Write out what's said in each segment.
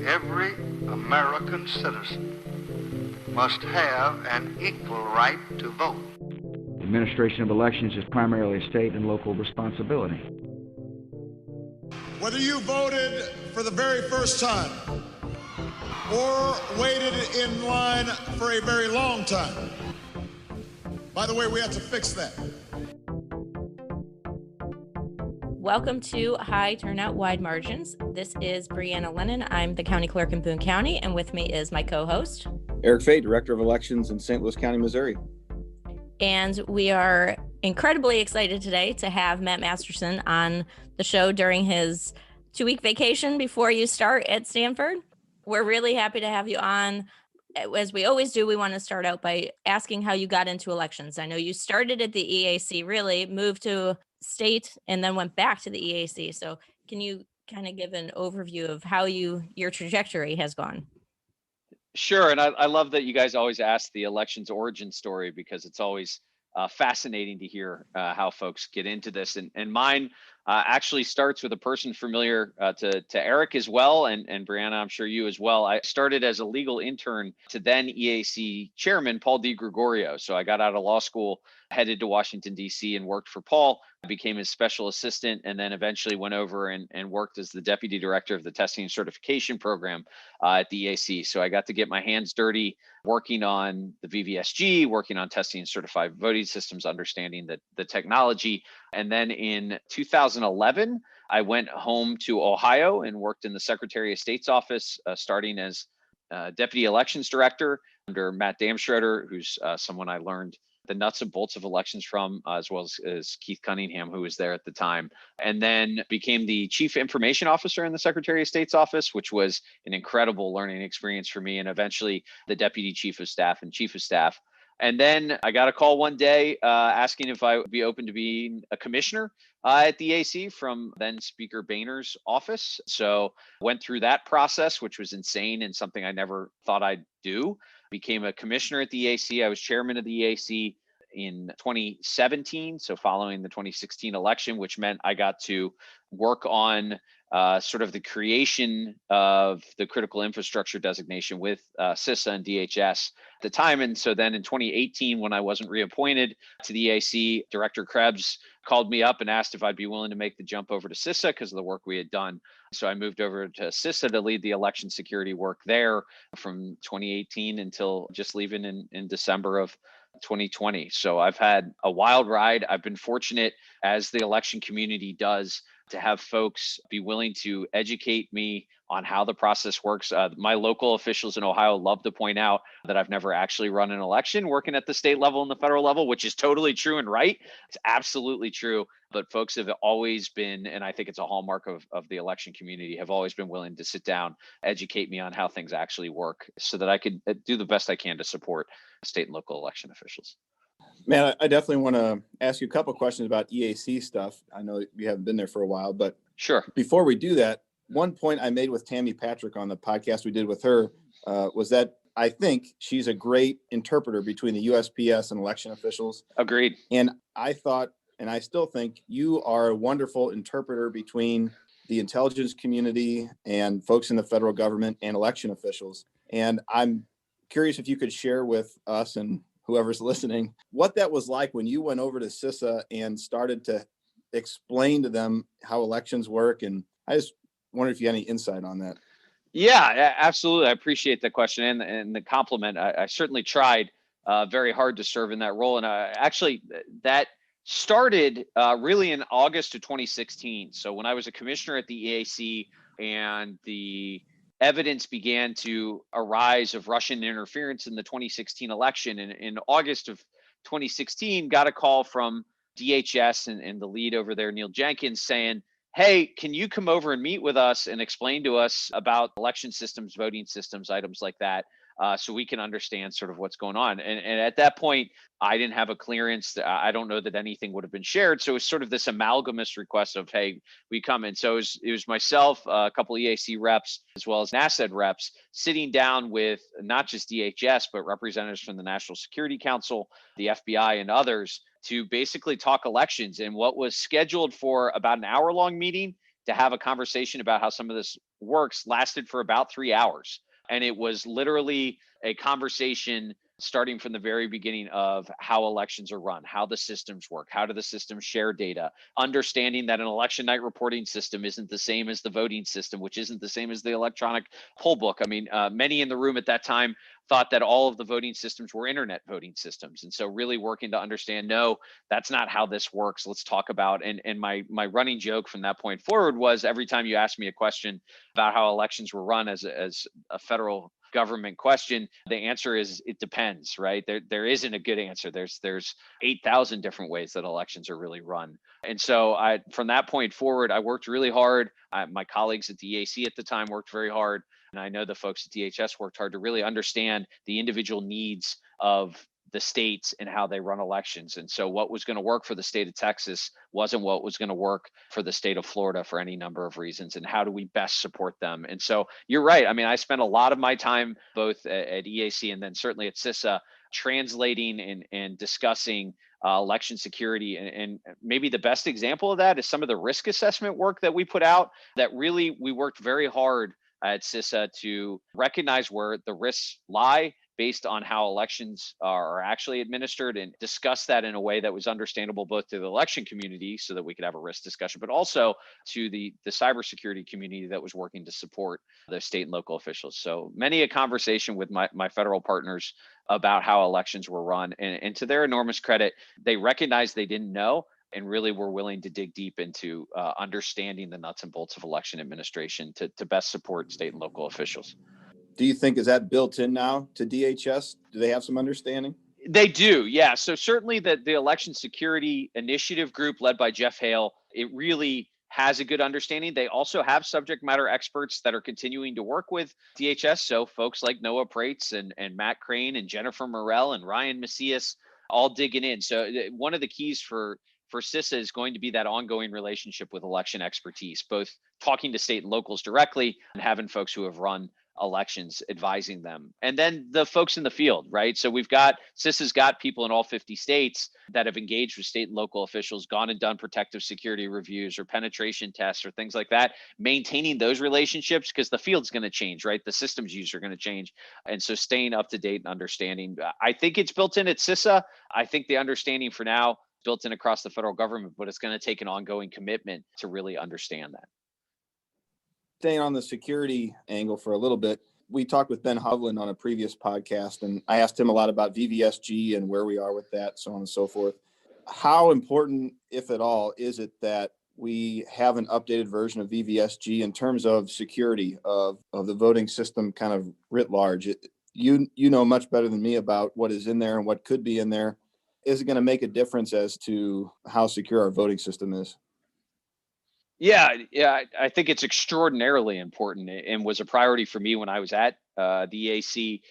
every American citizen must have an equal right to vote. The administration of elections is primarily a state and local responsibility. Whether you voted for the very first time or waited in line for a very long time, by the way, we have to fix that. Welcome to High Turnout, Wide Margins. This is Brianna Lennon. I'm the county clerk in Boone County, and with me is my co-host, Eric Fay, Director of Elections in St. Louis County, Missouri. And we are incredibly excited today to have Matt Masterson on the show during his 2-week vacation before you start at Stanford. We're really happy to have you on. As we always do, we want to start out by asking how you got into elections. I know you started at the EAC, really moved to state and then went back to the EAC. So can you kind of give an overview of how your trajectory has gone? Sure. And I love that you guys always ask the elections origin story, because it's always fascinating to hear how folks get into this. And mine actually starts with a person familiar to Eric as well, and Brianna, I'm sure you as well. I started as a legal intern to then EAC chairman, Paul DiGregorio. So I got out of law school, headed to Washington, D.C. and worked for Paul. I became his special assistant, and then eventually went over and worked as the deputy director of the testing and certification program at the EAC. So I got to get my hands dirty working on the VVSG, working on testing and certified voting systems, understanding the technology. And then in 2011, I went home to Ohio and worked in the Secretary of State's office, starting as deputy elections director under Matt Damschroeder, who's someone I learned the nuts and bolts of elections from, as well as Keith Cunningham, who was there at the time, and then became the chief information officer in the Secretary of State's office, which was an incredible learning experience for me, and eventually the deputy chief of staff and chief of staff. And then I got a call one day asking if I would be open to being a commissioner at the EAC from then Speaker Boehner's office. So went through that process, which was insane and something I never thought I'd do. Became a commissioner at the EAC. I was chairman of the EAC in 2017. So following the 2016 election, which meant I got to work on sort of the creation of the critical infrastructure designation with CISA and DHS at the time. And so then in 2018, when I wasn't reappointed to the EAC, Director Krebs called me up and asked if I'd be willing to make the jump over to CISA because of the work we had done. So I moved over to CISA to lead the election security work there from 2018 until just leaving in December of 2020. So I've had a wild ride. I've been fortunate, as the election community does, to have folks be willing to educate me on how the process works. My local officials in Ohio love to point out that I've never actually run an election working at the state level and the federal level, which is totally true and right. It's absolutely true. But folks have always been, and I think it's a hallmark of the election community, have always been willing to sit down, educate me on how things actually work so that I could do the best I can to support state and local election officials. Man, I definitely want to ask you a couple of questions about EAC stuff. I know you haven't been there for a while, but sure. Before we do that, one point I made with Tammy Patrick on the podcast we did with her was that I think she's a great interpreter between the USPS and election officials. Agreed. And I thought, and I still think, you are a wonderful interpreter between the intelligence community and folks in the federal government and election officials. And I'm curious if you could share with us and whoever's listening what that was like when you went over to CISA and started to explain to them how elections work. And I just wonder if you had any insight on that. Yeah, absolutely. I appreciate the question and the compliment. I certainly tried very hard to serve in that role. And actually, that started really in August of 2016. So when I was a commissioner at the EAC and the evidence began to arise of Russian interference in the 2016 election, and in August of 2016, got a call from DHS and the lead over there, Neil Jenkins, saying, hey, can you come over and meet with us and explain to us about election systems, voting systems, items like that, so we can understand sort of what's going on. And at that point, I didn't have a clearance. I don't know that anything would have been shared. So it was sort of this amalgamous request of, hey, we come in. So it was myself, a couple of EAC reps, as well as NASED reps, sitting down with not just DHS, but representatives from the National Security Council, the FBI, and others to basically talk elections. And what was scheduled for about an hour-long meeting to have a conversation about how some of this works lasted for about 3 hours. And it was literally a conversation starting from the very beginning of how elections are run, how the systems work, how do the systems share data, understanding that an election night reporting system isn't the same as the voting system, which isn't the same as the electronic poll book. I mean, many in the room at that time thought that all of the voting systems were internet voting systems. And so really working to understand, no, that's not how this works. Let's talk about, and my running joke from that point forward was every time you ask me a question about how elections were run as a federal government question, the answer is it depends, right? There isn't a good answer. There's 8,000 different ways that elections are really run. And so from that point forward, I worked really hard. My colleagues at the EAC at the time worked very hard. And I know the folks at DHS worked hard to really understand the individual needs of the states and how they run elections. And so what was going to work for the state of Texas wasn't what was going to work for the state of Florida for any number of reasons. And how do we best support them? And so you're right. I mean, I spent a lot of my time both at EAC and then certainly at CISA translating and discussing election security. And maybe the best example of that is some of the risk assessment work that we put out that really we worked very hard at CISA to recognize where the risks lie based on how elections are actually administered and discuss that in a way that was understandable both to the election community so that we could have a risk discussion, but also to the cybersecurity community that was working to support the state and local officials. So many a conversation with my federal partners about how elections were run. And to their enormous credit, they recognized they didn't know and really were willing to dig deep into understanding the nuts and bolts of election administration to best support state and local officials. Do you think, is that built in now to DHS? Do they have some understanding? They do, yeah. So certainly the election security initiative group led by Jeff Hale, it really has a good understanding. They also have subject matter experts that are continuing to work with DHS. So folks like Noah Prates and Matt Crane and Jennifer Morell and Ryan Macias all digging in. So one of the keys for CISA is going to be that ongoing relationship with election expertise, both talking to state and locals directly and having folks who have run elections advising them. And then the folks in the field, right? So CISA's got people in all 50 states that have engaged with state and local officials, gone and done protective security reviews or penetration tests or things like that, maintaining those relationships because the field's going to change, right? The systems used are going to change. And so staying up to date and understanding, I think it's built in at CISA. I think the understanding for now built in across the federal government, but it's going to take an ongoing commitment to really understand that. Staying on the security angle for a little bit, we talked with Ben Hovland on a previous podcast, and I asked him a lot about VVSG and where we are with that, so on and so forth. How important, if at all, is it that we have an updated version of VVSG in terms of security of the voting system kind of writ large? You know much better than me about what is in there and what could be in there. Is it going to make a difference as to how secure our voting system is? Yeah, I think it's extraordinarily important and was a priority for me when I was at the EAC.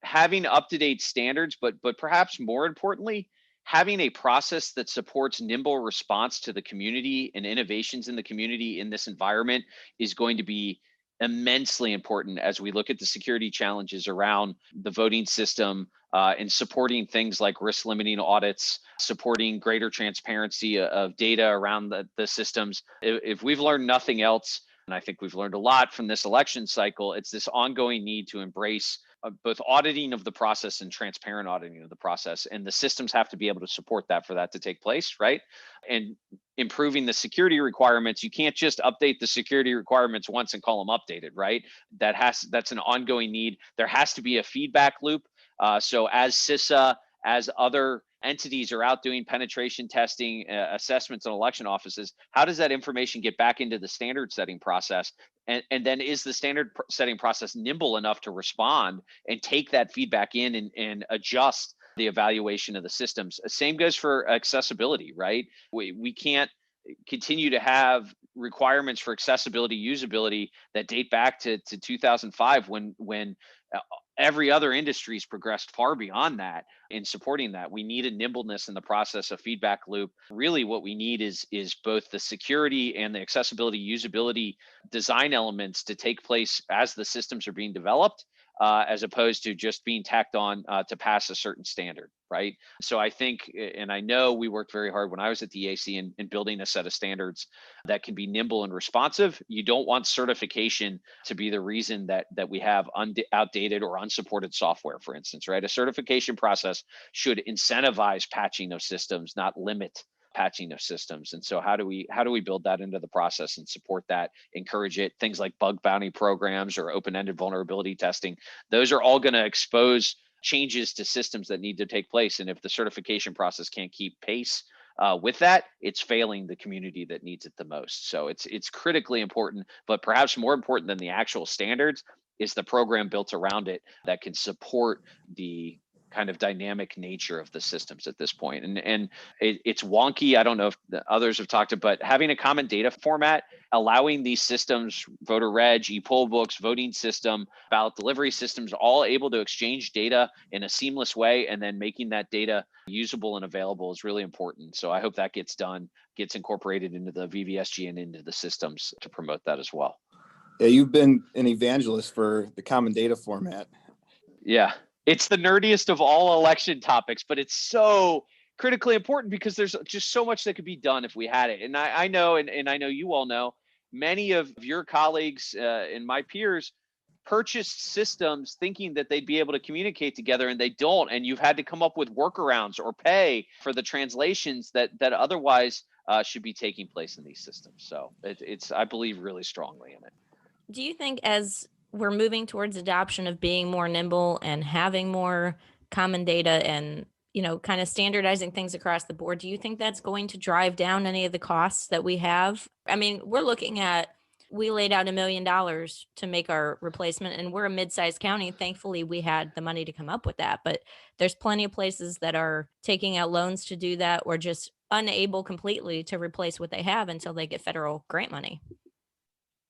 Having up-to-date standards, but perhaps more importantly, having a process that supports nimble response to the community and innovations in the community in this environment is going to be immensely important as we look at the security challenges around the voting system and supporting things like risk limiting audits, supporting greater transparency of data around the systems. If we've learned nothing else, and I think we've learned a lot from this election cycle, it's this ongoing need to embrace both auditing of the process and transparent auditing of the process. And the systems have to be able to support that for that to take place, right? And improving the security requirements, you can't just update the security requirements once and call them updated, right? That's an ongoing need. There has to be a feedback loop. So as CISA, as other entities are out doing penetration testing, assessments in election offices, how does that information get back into the standard setting process? And then is the standard setting process nimble enough to respond and take that feedback in and adjust the evaluation of the systems? Same goes for accessibility, right? We can't continue to have requirements for accessibility, usability that date back to 2005 when every other industry's progressed far beyond that in supporting that. We need a nimbleness in the process of feedback loop. Really what we need is both the security and the accessibility, usability design elements to take place as the systems are being developed, as opposed to just being tacked on to pass a certain standard, right? So I think, and I know we worked very hard when I was at the EAC in building a set of standards that can be nimble and responsive. You don't want certification to be the reason that we have outdated or unsupported software, for instance, right? A certification process should incentivize patching of systems, not limit patching of systems. And so how do we build that into the process and support that, encourage it? Things like bug bounty programs or open-ended vulnerability testing, those are all going to expose changes to systems that need to take place. And if the certification process can't keep pace with that, it's failing the community that needs it the most. So it's critically important, but perhaps more important than the actual standards is the program built around it that can support the kind of dynamic nature of the systems at this point. And it's wonky. I don't know if the others have talked about, but having a common data format, allowing these systems, voter reg, e-poll books, voting system, ballot delivery systems, all able to exchange data in a seamless way, and then making that data usable and available is really important. So I hope that gets done, gets incorporated into the VVSG and into the systems to promote that as well. Yeah, you've been an evangelist for the common data format. Yeah. It's the nerdiest of all election topics, but it's so critically important because there's just so much that could be done if we had it. And I know, and I know you all know, many of your colleagues and my peers purchased systems thinking that they'd be able to communicate together, and they don't. And you've had to come up with workarounds or pay for the translations that otherwise should be taking place in these systems. So it's I believe really strongly in it. Do you think as we're moving towards adoption of being more nimble and having more common data and, kind of standardizing things across the board, do you think that's going to drive down any of the costs that we have? I mean, we laid out $1 million to make our replacement, and we're a mid-sized county. Thankfully, we had the money to come up with that, but there's plenty of places that are taking out loans to do that or just unable completely to replace what they have until they get federal grant money.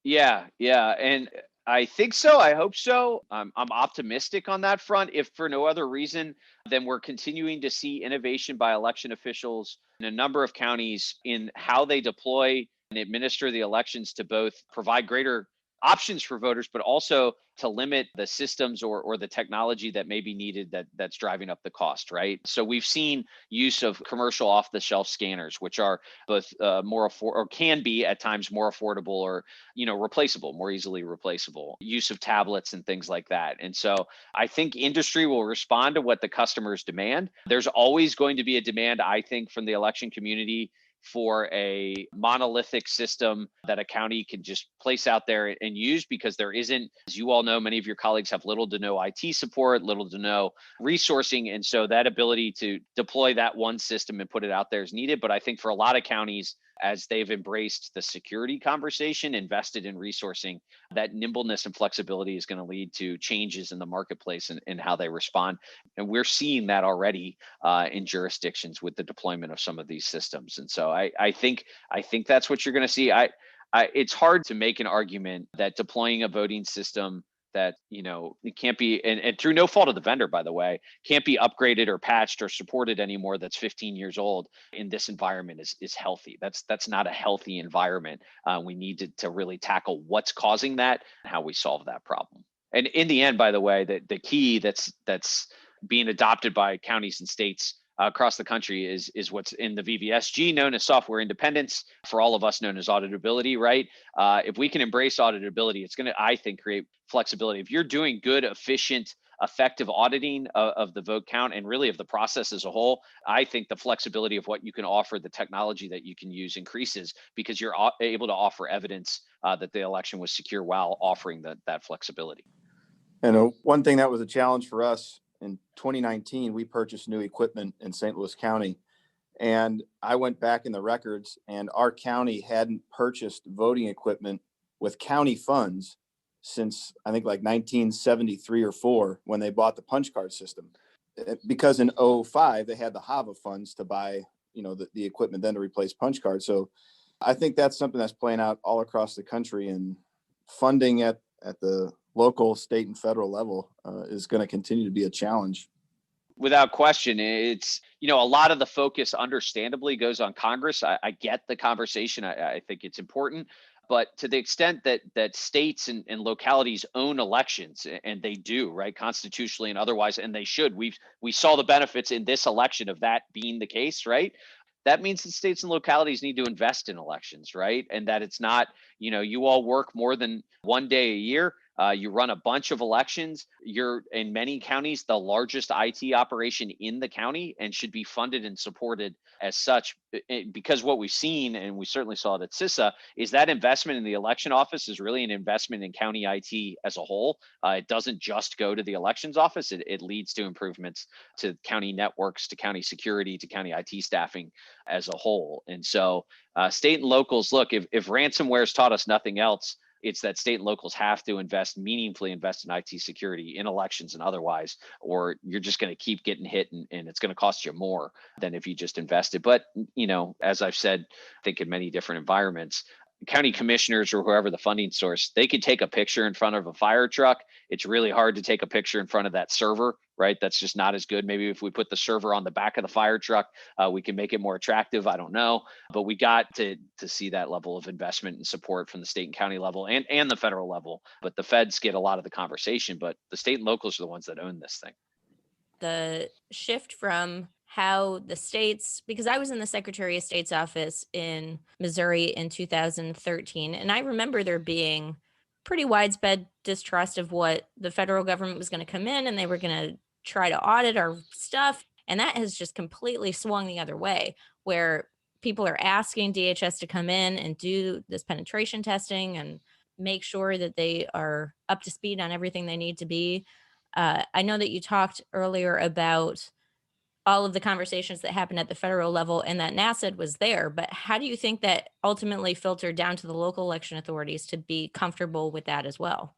Yeah. And I think so. I hope so. I'm optimistic on that front. If for no other reason, then we're continuing to see innovation by election officials in a number of counties in how they deploy and administer the elections to both provide greater options for voters, but also to limit the systems or the technology that may be needed that's driving up the cost, right? So we've seen use of commercial off-the-shelf scanners, which are both or can be at times more affordable or replaceable, more easily replaceable. Use of tablets and things like that. And so I think industry will respond to what the customers demand. There's always going to be a demand, I think, from the election community for a monolithic system that a county can just place out there and use, because there isn't, as you all know, many of your colleagues have little to no IT support, little to no resourcing. And so that ability to deploy that one system and put it out there is needed. But I think for a lot of counties, as they've embraced the security conversation, invested in resourcing, that nimbleness and flexibility is going to lead to changes in the marketplace and how they respond. And we're seeing that already in jurisdictions with the deployment of some of these systems. And so I think that's what you're going to see. It's hard to make an argument that deploying a voting system that it can't be, and through no fault of the vendor, by the way, can't be upgraded or patched or supported anymore, that's 15 years old in this environment is healthy. That's not a healthy environment. We need to really tackle what's causing that and how we solve that problem. And in the end, by the way, the key that's being adopted by counties and states across the country is what's in the VVSG known as software independence, for all of us known as auditability, right? If we can embrace auditability, it's going to, I think, create flexibility. If you're doing good, efficient, effective auditing of the vote count and really of the process as a whole, I think the flexibility of what you can offer, the technology that you can use increases, because you're able to offer evidence that the election was secure while offering that flexibility. And one thing that was a challenge for us in 2019, we purchased new equipment in St. Louis County, and I went back in the records, and our county hadn't purchased voting equipment with county funds since I think like 1973 or 4, when they bought the punch card system, because in 2005 they had the HAVA funds to buy the equipment then to replace punch cards. So I think that's something that's playing out all across the country, and funding at the local, state, and federal level is going to continue to be a challenge. Without question, it's, a lot of the focus understandably goes on Congress. I get the conversation. I think it's important, But to the extent that states and localities own elections, and they do, right, constitutionally and otherwise, and they should. We saw the benefits in this election of that being the case, right? That means that states and localities need to invest in elections, right? And that it's not, you all work more than one day a year. You run a bunch of elections. You're in many counties the largest IT operation in the county and should be funded and supported as such. Because what we've seen, and we certainly saw it at CISA, is that investment in the election office is really an investment in county IT as a whole. It doesn't just go to the elections office. It leads to improvements to county networks, to county security, to county IT staffing as a whole. And so state and locals, look, if ransomware's taught us nothing else, it's that state and locals have to meaningfully invest in IT security in elections and otherwise, or you're just going to keep getting hit and it's going to cost you more than if you just invested. But, as I've said, I think in many different environments, county commissioners or whoever the funding source, they could take a picture in front of a fire truck. It's really hard to take a picture in front of that server, right? That's just not as good. Maybe if we put the server on the back of the fire truck, we can make it more attractive. I don't know, but we got to see that level of investment and support from the state and county level and the federal level. But the feds get a lot of the conversation, but the state and locals are the ones that own this thing. The shift from how the states, because I was in the Secretary of State's office in Missouri in 2013, and I remember there being pretty widespread distrust of what the federal government was going to come in and they were going to try to audit our stuff. And that has just completely swung the other way, where people are asking DHS to come in and do this penetration testing and make sure that they are up to speed on everything they need to be. I know that you talked earlier about all of the conversations that happened at the federal level and that NASAD was there, but how do you think that ultimately filtered down to the local election authorities to be comfortable with that as well?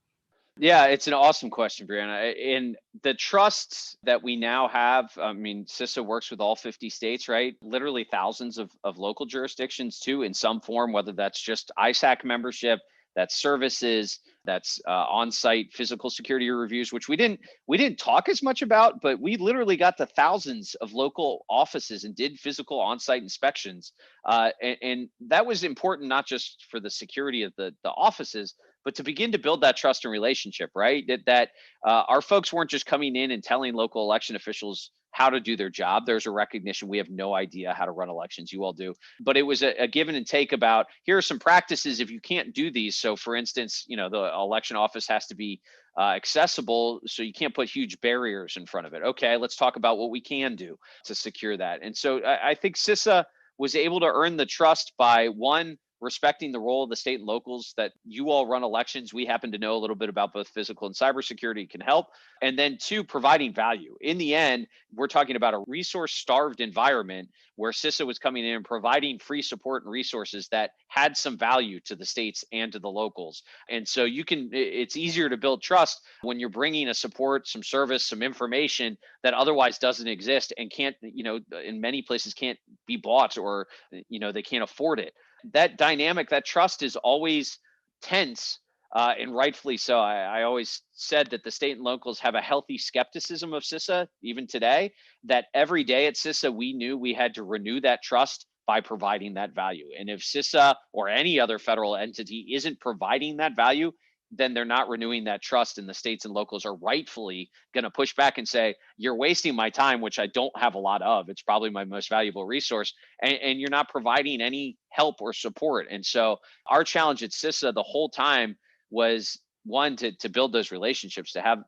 Yeah, it's an awesome question, Brianna. In the trusts that we now have, I mean, CISA works with all 50 states, right? Literally thousands of local jurisdictions too, in some form, whether that's just ISAC membership, that's services, that's on-site physical security reviews, which we didn't talk as much about, but we literally got to thousands of local offices and did physical on-site inspections. And that was important, not just for the security of the offices, but to begin to build that trust and relationship, right? That our folks weren't just coming in and telling local election officials how to do their job. There's a recognition we have no idea how to run elections. You all do. But it was a give and take about, here are some practices if you can't do these. So for instance, the election office has to be accessible, so you can't put huge barriers in front of it. Okay, let's talk about what we can do to secure that. And so I think CISA was able to earn the trust by, one, respecting the role of the state and locals, that you all run elections. We happen to know a little bit about both physical and cybersecurity, can help. And then two, providing value. In the end, we're talking about a resource-starved environment where CISA was coming in and providing free support and resources that had some value to the states and to the locals. And so it's easier to build trust when you're bringing a support, some service, some information that otherwise doesn't exist and can't, in many places can't be bought, or, they can't afford it. That dynamic, that trust is always tense, and rightfully so. I always said that the state and locals have a healthy skepticism of CISA, even today, that every day at CISA, we knew we had to renew that trust by providing that value. And if CISA or any other federal entity isn't providing that value, then they're not renewing that trust, and the states and locals are rightfully going to push back and say, you're wasting my time, which I don't have a lot of. It's probably my most valuable resource, and you're not providing any help or support. And so our challenge at CISA the whole time was, one, to build those relationships, to have,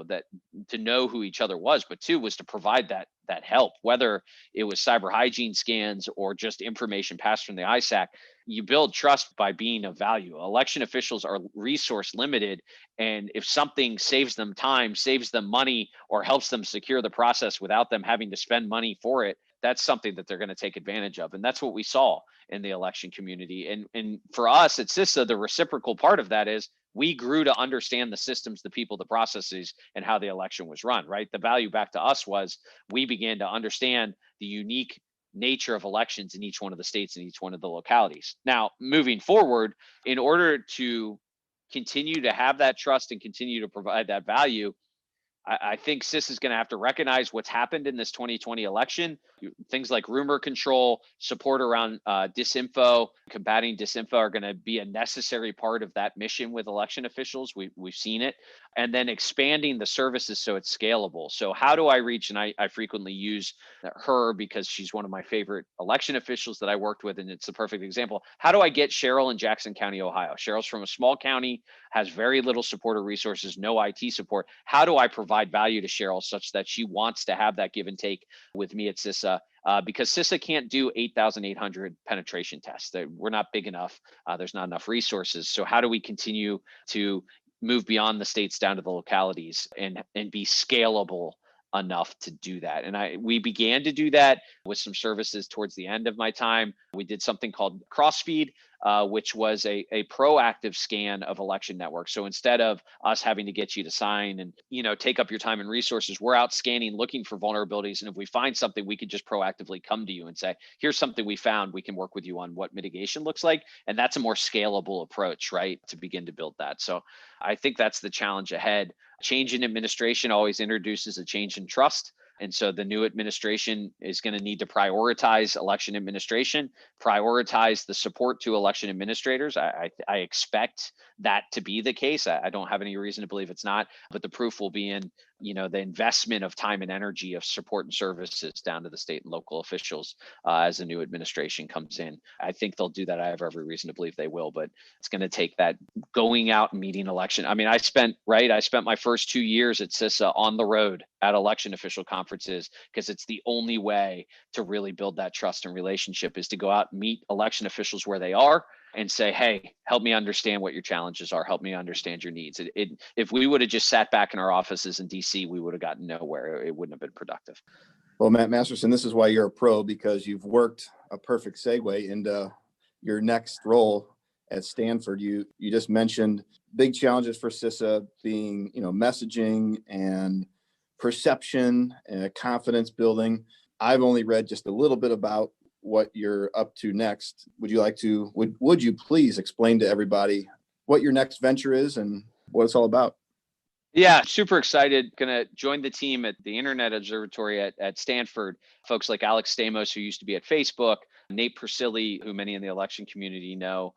that, to know who each other was, but two, was to provide that help, whether it was cyber hygiene scans or just information passed from the ISAC. You build trust by being of value. Election officials are resource limited, and if something saves them time, saves them money, or helps them secure the process without them having to spend money for it, that's something that they're going to take advantage of. And that's what we saw in the election community. And for us at CISA, the reciprocal part of that is we grew to understand the systems, the people, the processes, and how the election was run, right? The value back to us was we began to understand the unique nature of elections in each one of the states and each one of the localities. Now, moving forward, in order to continue to have that trust and continue to provide that value, I think CISA is going to have to recognize what's happened in this 2020 election. Things like rumor control, support around disinfo, combating disinfo are going to be a necessary part of that mission with election officials. We've seen it. And then expanding the services so it's scalable. So how do I reach, and I frequently use her because she's one of my favorite election officials that I worked with, and it's the perfect example. How do I get Cheryl in Jackson County, Ohio? Cheryl's from a small county, has very little support or resources, no IT support. How do I provide value to Cheryl such that she wants to have that give and take with me at CISA? Because CISA can't do 8,800 penetration tests. We're not big enough. There's not enough resources. So how do we continue to move beyond the states down to the localities and be scalable enough to do that? And we began to do that with some services towards the end of my time. We did something called Crossfeed, which was a proactive scan of election networks. So instead of us having to get you to sign and take up your time and resources, we're out scanning, looking for vulnerabilities. And if we find something, we could just proactively come to you and say, here's something we found. We can work with you on what mitigation looks like. And that's a more scalable approach, right, to begin to build that. So I think that's the challenge ahead. Change in administration always introduces a change in trust. And so the new administration is going to need to prioritize election administration, prioritize the support to election administrators. I expect that to be the case. I don't have any reason to believe it's not, but the proof will be in, the investment of time and energy of support and services down to the state and local officials as the new administration comes in. I think they'll do that. I have every reason to believe they will, but it's going to take that going out and meeting election. I mean, I spent my first 2 years at CISA on the road at election official conferences, because it's the only way to really build that trust and relationship is to go out and meet election officials where they are and say, hey, help me understand what your challenges are. Help me understand your needs. If we would have just sat back in our offices in DC, we would have gotten nowhere. It wouldn't have been productive. Well, Matt Masterson, this is why you're a pro, because you've worked a perfect segue into your next role at Stanford. You just mentioned big challenges for CISA being, messaging and perception and confidence building. I've only read just a little bit about what you're up to next. Would you please explain to everybody what your next venture is and what it's all about? Yeah, super excited. Going to join the team at the Internet Observatory at Stanford. Folks like Alex Stamos, who used to be at Facebook, Nate Persili, who many in the election community know,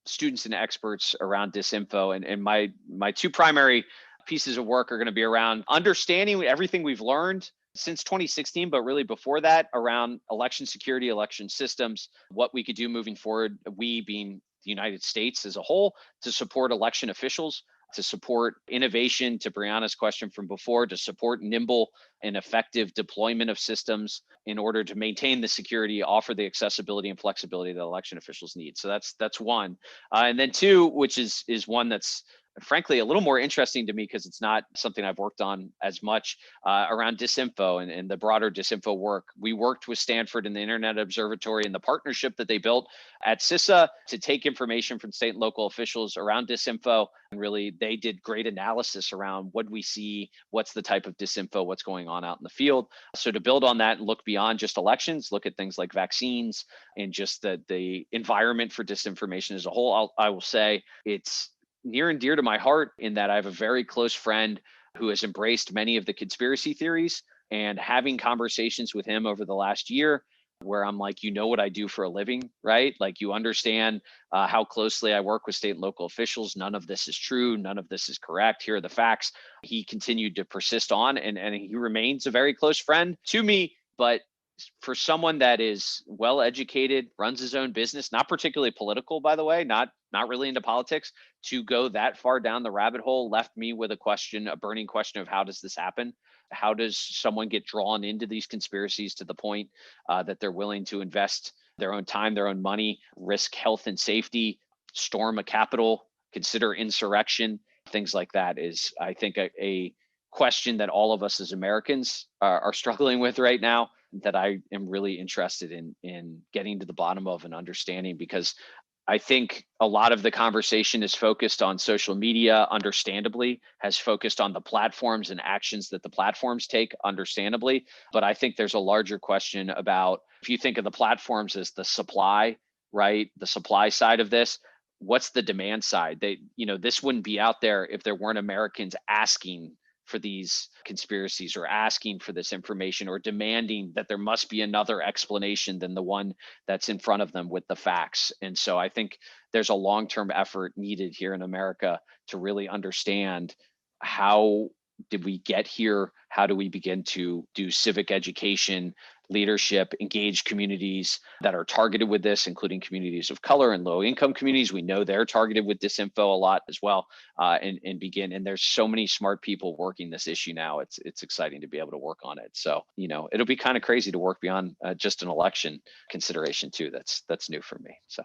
students and experts around disinfo. And my two primary pieces of work are going to be around understanding everything we've learned since 2016, but really before that, around election security, election systems, what we could do moving forward, we being the United States as a whole, to support election officials, to support innovation, to Brianna's question from before, to support nimble and effective deployment of systems in order to maintain the security, offer the accessibility and flexibility that election officials need. So that's one. And then two, which is one that's frankly a little more interesting to me because it's not something I've worked on as much, around disinfo and the broader disinfo work. We worked with Stanford and the Internet Observatory and the partnership that they built at CISA to take information from state and local officials around disinfo. And really, they did great analysis around what we see, what's the type of disinfo, what's going on out in the field. So to build on that and look beyond just elections, look at things like vaccines and just the environment for disinformation as a whole, I will say it's near and dear to my heart in that I have a very close friend who has embraced many of the conspiracy theories, and having conversations with him over the last year where I'm like, what I do for a living, right? Like, you understand how closely I work with state and local officials. None of this is true. None of this is correct. Here are the facts. He continued to persist on, and he remains a very close friend to me. But for someone that is well educated, runs his own business, not particularly political, by the way, not really into politics, to go that far down the rabbit hole left me with a burning question of how does this happen? How does someone get drawn into these conspiracies to the point that they're willing to invest their own time, their own money, risk health and safety, storm a Capitol, consider insurrection, things like that is, I think, a question that all of us as Americans are struggling with right now, that I am really interested in getting to the bottom of and understanding, because I think a lot of the conversation is focused on social media, understandably, has focused on the platforms and actions that the platforms take, understandably. But I think there's a larger question about, if you think of the platforms as the supply, right? The supply side of this, what's the demand side? This wouldn't be out there if there weren't Americans asking for these conspiracies or asking for this information or demanding that there must be another explanation than the one that's in front of them with the facts. And so I think there's a long-term effort needed here in America to really understand how did we get here? How do we begin to do civic education, leadership, engage communities that are targeted with this, including communities of color and low income communities? We know they're targeted with disinfo a lot as well, and begin. And there's so many smart people working this issue now. It's exciting to be able to work on it. So, it'll be kind of crazy to work beyond just an election consideration too. That's new for me. So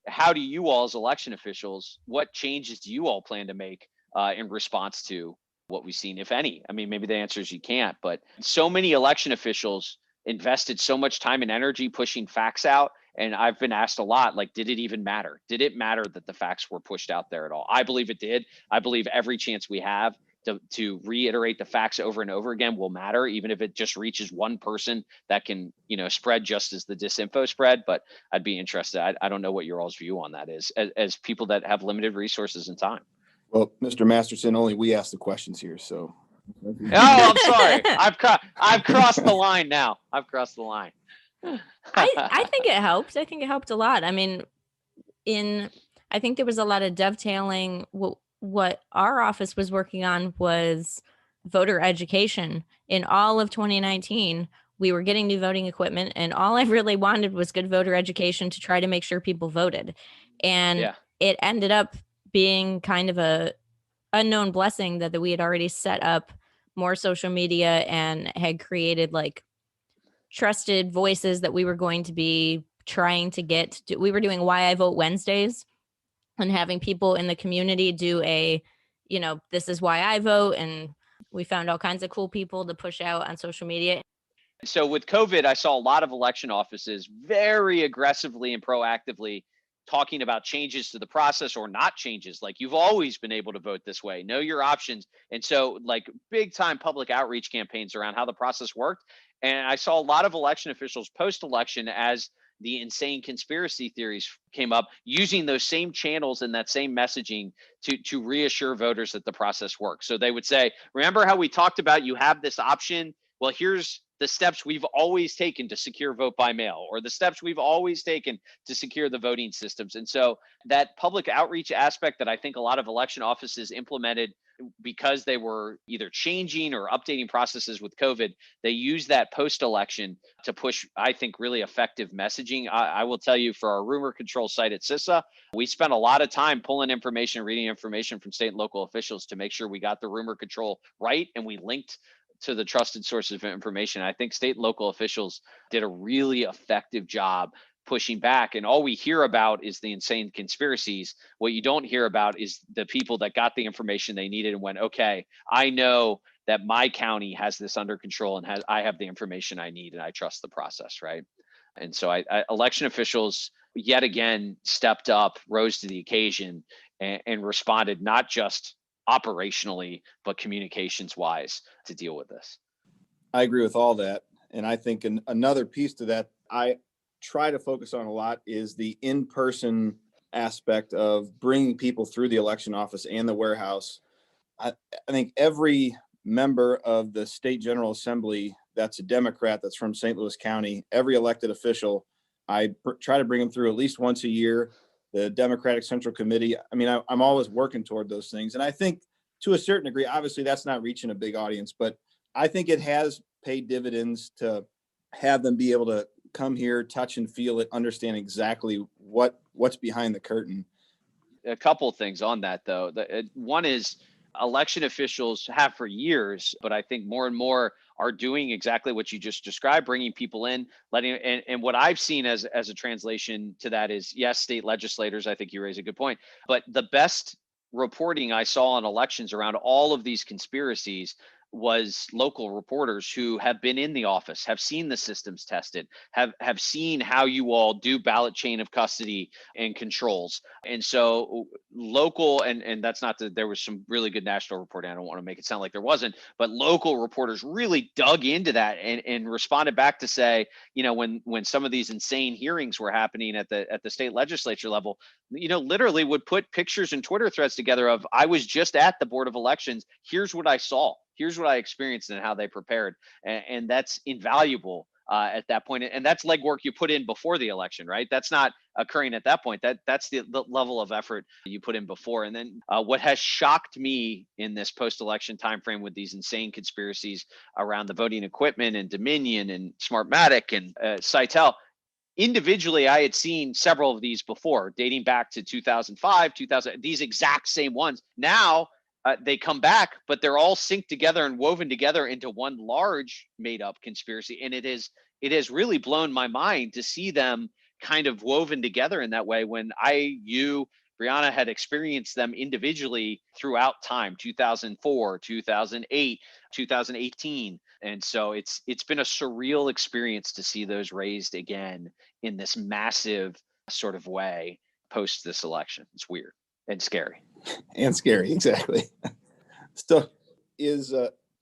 how do you all as election officials, what changes do you all plan to make in response to what we've seen, if any? I mean, maybe the answer is you can't, but so many election officials invested so much time and energy pushing facts out. And I've been asked a lot, like, did it even matter? Did it matter that the facts were pushed out there at all? I believe it did. I believe every chance we have to reiterate the facts over and over again will matter, even if it just reaches one person that can, spread just as the disinfo spread. But I'd be interested. I don't know what your all's view on that is as people that have limited resources and time. Well, Mr. Masterson, only we ask the questions here, so. Oh, I'm sorry. I've crossed the line now. I've crossed the line. I think it helped. I think it helped a lot. I mean, I think there was a lot of dovetailing. What our office was working on was voter education. In all of 2019, we were getting new voting equipment, and all I really wanted was good voter education to try to make sure people voted. And it ended up being kind of a unknown blessing that we had already set up more social media and had created like trusted voices that we were going to be trying to get. We were doing Why I Vote Wednesdays and having people in the community do this is why I vote. And we found all kinds of cool people to push out on social media. So with COVID, I saw a lot of election offices very aggressively and proactively talking about changes to the process or not changes. Like, you've always been able to vote this way, know your options. And so like big time public outreach campaigns around how the process worked. And I saw a lot of election officials post-election, as the insane conspiracy theories came up, using those same channels and that same messaging to reassure voters that the process works. So they would say, remember how we talked about you have this option? Well, here's the steps we've always taken to secure vote by mail, or the steps we've always taken to secure the voting systems. And so that public outreach aspect that I think a lot of election offices implemented, because they were either changing or updating processes with COVID, they used that post-election to push, I think, really effective messaging. I will tell you, for our rumor control site at CISA, we spent a lot of time pulling information, reading information from state and local officials to make sure we got the rumor control right, and we linked to the trusted sources of information. I think state and local officials did a really effective job pushing back. And all we hear about is the insane conspiracies. What you don't hear about is the people that got the information they needed and went, okay, I know that my county has this under control and I have the information I need, and I trust the process, right? And so election officials yet again stepped up, rose to the occasion, and responded not just operationally, but communications wise to deal with this. I agree with all that. And I think another piece to that I try to focus on a lot is the in-person aspect of bringing people through the election office and the warehouse. I think every member of the state general assembly that's a Democrat, that's from St. Louis County, every elected official, I try to bring them through at least once a year. The Democratic Central Committee. I mean, I'm always working toward those things. And I think to a certain degree, obviously that's not reaching a big audience, but I think it has paid dividends to have them be able to come here, touch and feel it, understand exactly what's behind the curtain. A couple of things on that, though. One is election officials have for years, but I think more and more are doing exactly what you just described, bringing people in, and what I've seen as a translation to that is, yes, state legislators, I think you raise a good point, but the best reporting I saw on elections around all of these conspiracies was local reporters who have been in the office, have seen the systems tested, have seen how you all do ballot chain of custody and controls. And so local, and that's not that there was some really good national reporting. I don't want to make it sound like there wasn't, but local reporters really dug into that and responded back to say, when some of these insane hearings were happening at the state legislature level, literally would put pictures and Twitter threads together of, I was just at the Board of Elections. Here's what I saw. Here's what I experienced and how they prepared. And that's invaluable at that point. And that's legwork you put in before the election, right? That's not occurring at that point. That's the level of effort you put in before. And then what has shocked me in this post-election timeframe with these insane conspiracies around the voting equipment and Dominion and Smartmatic and Citel, individually, I had seen several of these before, dating back to 2005, 2000, these exact same ones. Now they come back, but they're all synced together and woven together into one large made up conspiracy. And it has really blown my mind to see them kind of woven together in that way when you, Brianna, had experienced them individually throughout time, 2004, 2008, 2018. And so it's been a surreal experience to see those raised again in this massive sort of way post this election. It's weird and scary. And scary, exactly. So is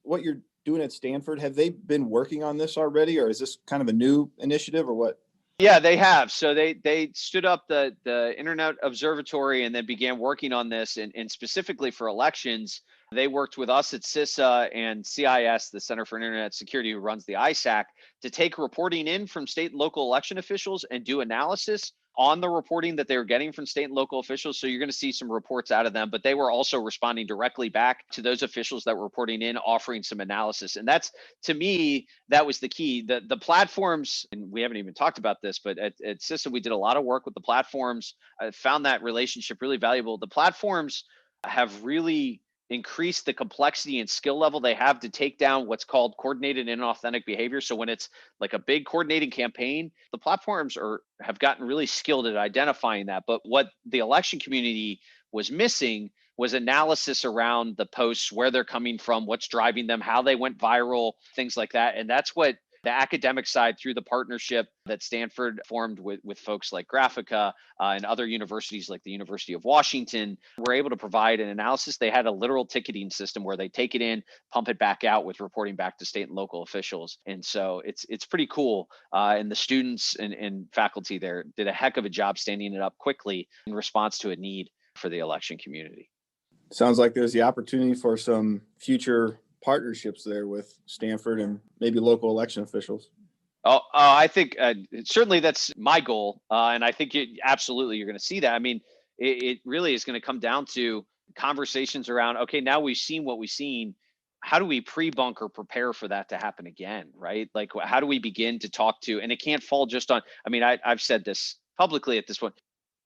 what you're doing at Stanford, have they been working on this already, or is this kind of a new initiative or what? Yeah, they have. So they stood up the Internet Observatory and then began working on this. And specifically for elections, they worked with us at CISA and CIS, the Center for Internet Security, who runs the ISAC, to take reporting in from state and local election officials and do analysis on the reporting that they were getting from state and local officials. So you're going to see some reports out of them, but they were also responding directly back to those officials that were reporting in, offering some analysis. And that's, to me, that was the key. The platforms, and we haven't even talked about this, but at CISA, we did a lot of work with the platforms. I found that relationship really valuable. The platforms have really increase the complexity and skill level they have to take down what's called coordinated and inauthentic behavior. So when it's like a big coordinating campaign, the platforms have gotten really skilled at identifying that. But what the election community was missing was analysis around the posts, where they're coming from, what's driving them, how they went viral, things like that. And that's what the academic side, through the partnership that Stanford formed with folks like Graphica and other universities like the University of Washington, were able to provide an analysis. They had a literal ticketing system where they take it in, pump it back out with reporting back to state and local officials. And so it's pretty cool. And the students and faculty there did a heck of a job standing it up quickly in response to a need for the election community. Sounds like there's the opportunity for some future partnerships there with Stanford and maybe local election officials. I think certainly that's my goal. And I think absolutely you're going to see that. I mean, it really is going to come down to conversations around, okay, now we've seen what we've seen. How do we pre-bunker prepare for that to happen again, right? Like, how do we begin to talk to, and it can't fall just on, I mean, I've said this publicly at this point,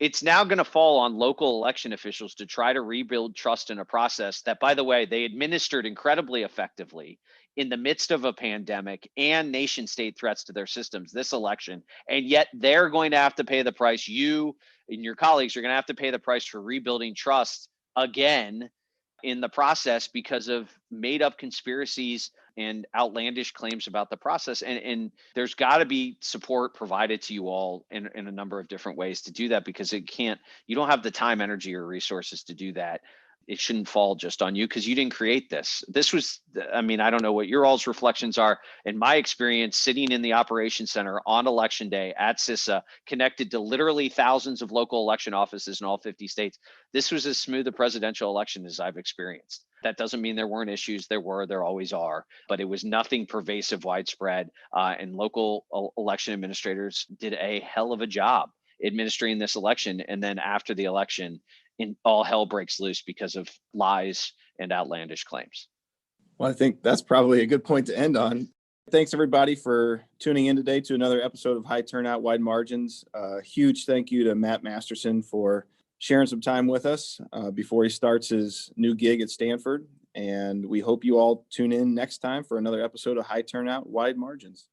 it's now going to fall on local election officials to try to rebuild trust in a process that, by the way, they administered incredibly effectively in the midst of a pandemic and nation state threats to their systems this election. And yet they're going to have to pay the price. You and your colleagues are going to have to pay the price for rebuilding trust again in the process because of made up conspiracies and outlandish claims about the process. And there's got to be support provided to you all in a number of different ways to do that, because you don't have the time, energy, or resources to do that. It shouldn't fall just on you because you didn't create this. This was, I mean, I don't know what your all's reflections are. In my experience, sitting in the operations center on election day at CISA, connected to literally thousands of local election offices in all 50 states, this was as smooth a presidential election as I've experienced. That doesn't mean there weren't issues. There always are, but it was nothing pervasive, widespread, and local election administrators did a hell of a job administering this election. And then after the election, all hell breaks loose because of lies and outlandish claims. Well, I think that's probably a good point to end on. Thanks, everybody, for tuning in today to another episode of High Turnout, Wide Margins. Huge thank you to Matt Masterson for sharing some time with us before he starts his new gig at Stanford. And we hope you all tune in next time for another episode of High Turnout, Wide Margins.